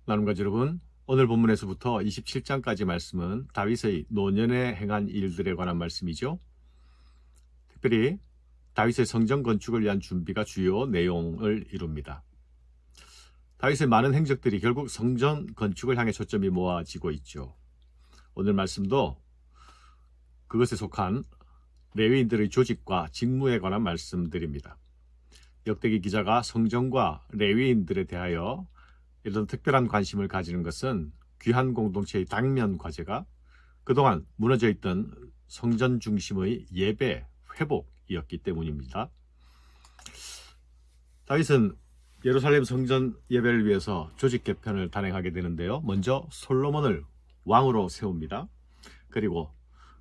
나눔가족 여러분, 오늘 본문에서부터 27장까지 말씀은 다윗의 노년에 행한 일들에 관한 말씀이죠. 특별히 다윗의 성전 건축을 위한 준비가 주요 내용을 이룹니다. 다윗의 많은 행적들이 결국 성전 건축을 향해 초점이 모아지고 있죠. 오늘 말씀도 그것에 속한 레위인들의 조직과 직무에 관한 말씀드립니다. 역대기 기자가 성전과 레위인들에 대하여 이런 특별한 관심을 가지는 것은 귀한 공동체의 당면 과제가 그동안 무너져 있던 성전 중심의 예배 회복이었기 때문입니다. 다윗은 예루살렘 성전 예배를 위해서 조직 개편을 단행하게 되는데요. 먼저 솔로몬을 왕으로 세웁니다. 그리고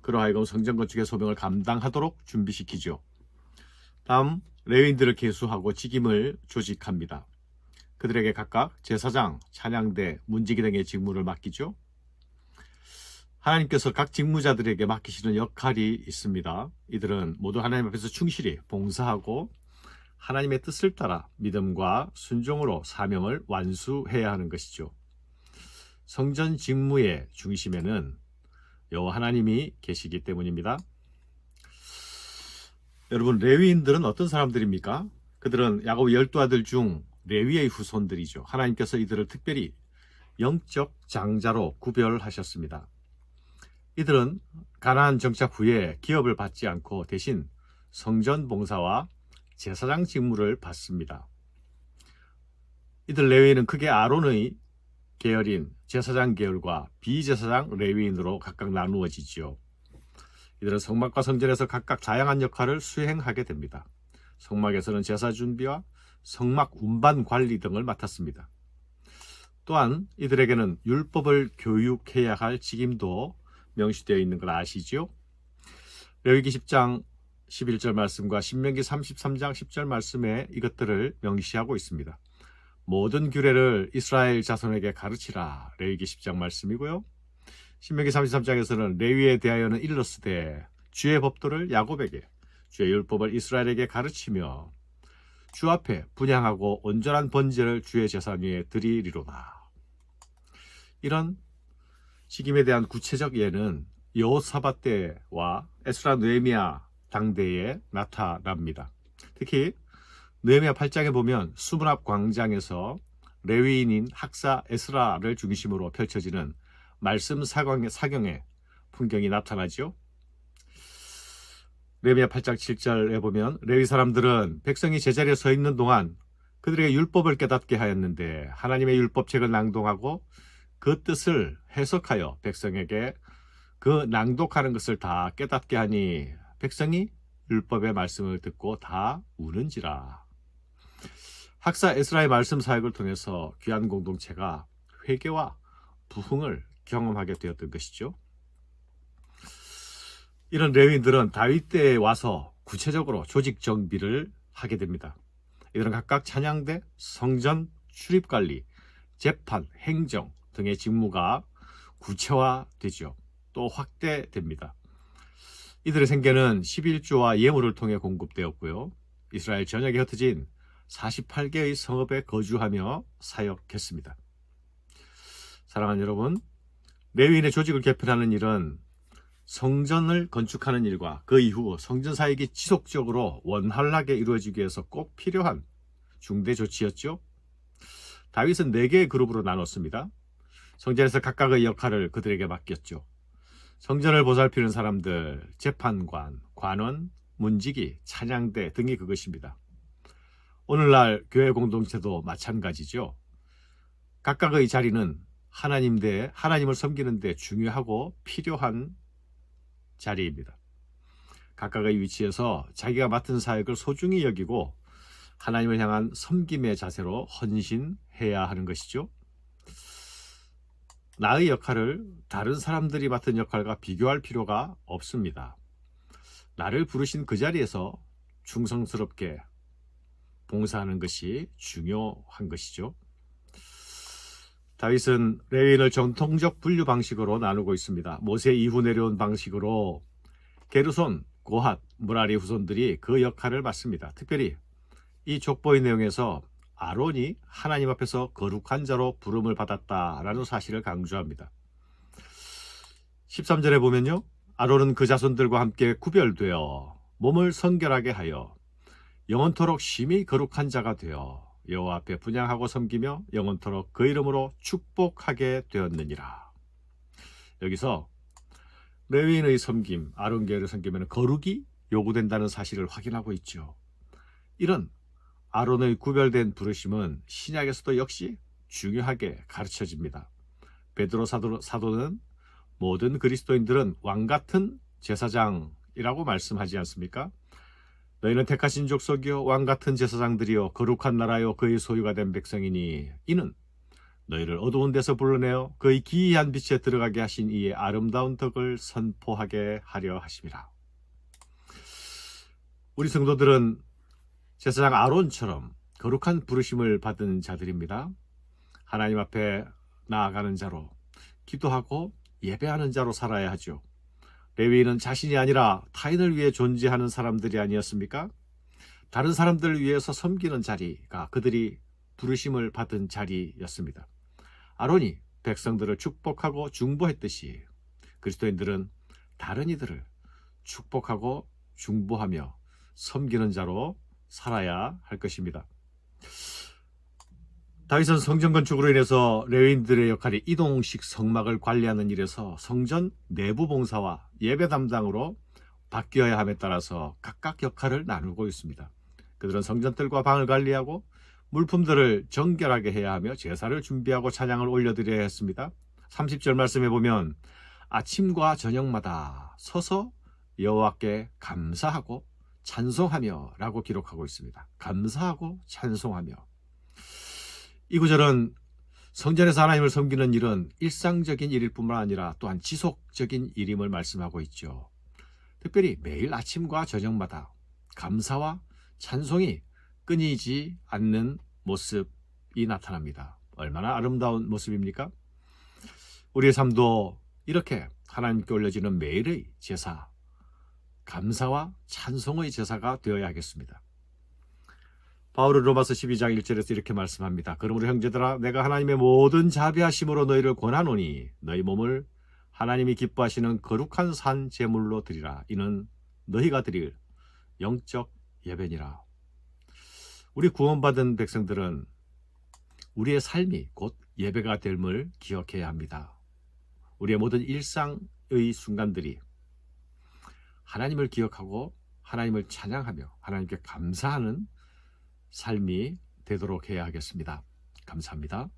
그로 하여금 성전 건축의 소명을 감당하도록 준비시키죠. 다음 레위인들을 계수하고 직임을 조직합니다. 그들에게 각각 제사장, 찬양대, 문지기 등의 직무를 맡기죠. 하나님께서 각 직무자들에게 맡기시는 역할이 있습니다. 이들은 모두 하나님 앞에서 충실히 봉사하고 하나님의 뜻을 따라 믿음과 순종으로 사명을 완수해야 하는 것이죠. 성전 직무의 중심에는 여호와 하나님이 계시기 때문입니다. 여러분, 레위인들은 어떤 사람들입니까? 그들은 야곱 12아들 중 레위의 후손들이죠. 하나님께서 이들을 특별히 영적 장자로 구별하셨습니다. 이들은 가나안 정착 후에 기업을 받지 않고 대신 성전 봉사와 제사장 직무를 받습니다. 이들 레위인은 크게 아론의 계열인 제사장 계열과 비제사장 레위인으로 각각 나누어지지요. 이들은 성막과 성전에서 각각 다양한 역할을 수행하게 됩니다. 성막에서는 제사 준비와 성막 운반 관리 등을 맡았습니다. 또한 이들에게는 율법을 교육해야 할 직임도 명시되어 있는 걸 아시죠? 레위기 10장 11절 말씀과 신명기 33장 10절 말씀에 이것들을 명시하고 있습니다. 모든 규례를 이스라엘 자손에게 가르치라. 레위기 10장 말씀이고요. 신명기 33장에서는 레위에 대하여는 일러스되 주의 법도를 야곱에게 주의 율법을 이스라엘에게 가르치며 주 앞에 분향하고 온전한 번제를 주의 제사 위에 드리리로다. 이런 직임에 대한 구체적 예는 여호사밧 때와 에스라 느헤미야 당대에 나타납니다. 특히 느헤미야 8장에 보면 수문 앞 광장에서 레위인인 학사 에스라를 중심으로 펼쳐지는 말씀 사경의 풍경이 나타나죠. 레위기야 8장 7절에 보면 레위 사람들은 백성이 제자리에 서 있는 동안 그들에게 율법을 깨닫게 하였는데 하나님의 율법책을 낭독하고 그 뜻을 해석하여 백성에게 그 낭독하는 것을 다 깨닫게 하니 백성이 율법의 말씀을 듣고 다 우는지라. 학사 에스라의 말씀 사역을 통해서 귀한 공동체가 회개와 부흥을 경험하게 되었던 것이죠. 이런 레위인들은 다윗 때에 와서 구체적으로 조직 정비를 하게 됩니다. 이들은 각각 찬양대, 성전, 출입관리, 재판, 행정 등의 직무가 구체화되죠. 또 확대됩니다. 이들의 생계는 11조와 예물을 통해 공급되었고요. 이스라엘 전역에 흩어진 48개의 성읍에 거주하며 사역했습니다. 사랑하는 여러분, 레위인의 조직을 개편하는 일은 성전을 건축하는 일과 그 이후 성전 사역이 지속적으로 원활하게 이루어지기 위해서 꼭 필요한 중대 조치였죠. 다윗은 4개의 그룹으로 나눴습니다. 성전에서 각각의 역할을 그들에게 맡겼죠. 성전을 보살피는 사람들, 재판관, 관원, 문지기, 찬양대 등이 그것입니다. 오늘날 교회 공동체도 마찬가지죠. 각각의 자리는 하나님을 섬기는 데 중요하고 필요한 자리입니다. 각각의 위치에서 자기가 맡은 사역을 소중히 여기고 하나님을 향한 섬김의 자세로 헌신해야 하는 것이죠. 나의 역할을 다른 사람들이 맡은 역할과 비교할 필요가 없습니다. 나를 부르신 그 자리에서 충성스럽게 봉사하는 것이 중요한 것이죠. 다윗은 레위인을 정통적 분류 방식으로 나누고 있습니다. 모세 이후 내려온 방식으로 게르손, 고핫, 무라리 후손들이 그 역할을 맡습니다. 특별히 이 족보의 내용에서 아론이 하나님 앞에서 거룩한 자로 부름을 받았다라는 사실을 강조합니다. 13절에 보면요. 아론은 그 자손들과 함께 구별되어 몸을 성결하게 하여 영원토록 심히 거룩한 자가 되어 여호와 앞에 분향하고 섬기며 영원토록 그 이름으로 축복하게 되었느니라. 여기서 레위인의 섬김, 아론계열의 섬김에는 거룩이 요구된다는 사실을 확인하고 있죠. 이런 아론의 구별된 부르심은 신약에서도 역시 중요하게 가르쳐집니다. 베드로 사도는 모든 그리스도인들은 왕같은 제사장이라고 말씀하지 않습니까? 너희는 택하신 족속이요 왕같은 제사장들이요 거룩한 나라요 그의 소유가 된 백성이니 이는 너희를 어두운 데서 불러내어 그의 기이한 빛에 들어가게 하신 이의 아름다운 덕을 선포하게 하려 하심이라. 우리 성도들은 제사장 아론처럼 거룩한 부르심을 받은 자들입니다. 하나님 앞에 나아가는 자로, 기도하고 예배하는 자로 살아야 하죠. 레위인은 자신이 아니라 타인을 위해 존재하는 사람들이 아니었습니까? 다른 사람들을 위해서 섬기는 자리가 그들이 부르심을 받은 자리였습니다. 아론이 백성들을 축복하고 중보했듯이 그리스도인들은 다른 이들을 축복하고 중보하며 섬기는 자로 살아야 할 것입니다. 다윗은 성전 건축으로 인해서 레위인들의 역할이 이동식 성막을 관리하는 일에서 성전 내부 봉사와 예배 담당으로 바뀌어야 함에 따라서 각각 역할을 나누고 있습니다. 그들은 성전들과 방을 관리하고 물품들을 정결하게 해야 하며 제사를 준비하고 찬양을 올려드려야 했습니다. 30절 말씀에 보면 아침과 저녁마다 서서 여호와께 감사하고 찬송하며 라고 기록하고 있습니다. 감사하고 찬송하며. 이 구절은 성전에서 하나님을 섬기는 일은 일상적인 일일 뿐만 아니라 또한 지속적인 일임을 말씀하고 있죠. 특별히 매일 아침과 저녁마다 감사와 찬송이 끊이지 않는 모습이 나타납니다. 얼마나 아름다운 모습입니까? 우리의 삶도 이렇게 하나님께 올려지는 매일의 제사, 감사와 찬송의 제사가 되어야 하겠습니다. 바울은 로마서 12장 1절에서 이렇게 말씀합니다. 그러므로 형제들아 내가 하나님의 모든 자비하심으로 너희를 권하노니 너희 몸을 하나님이 기뻐하시는 거룩한 산 제물로 드리라. 이는 너희가 드릴 영적 예배니라. 우리 구원받은 백성들은 우리의 삶이 곧 예배가 됨을 기억해야 합니다. 우리의 모든 일상의 순간들이 하나님을 기억하고 하나님을 찬양하며 하나님께 감사하는 삶이 되도록 해야 하겠습니다. 감사합니다.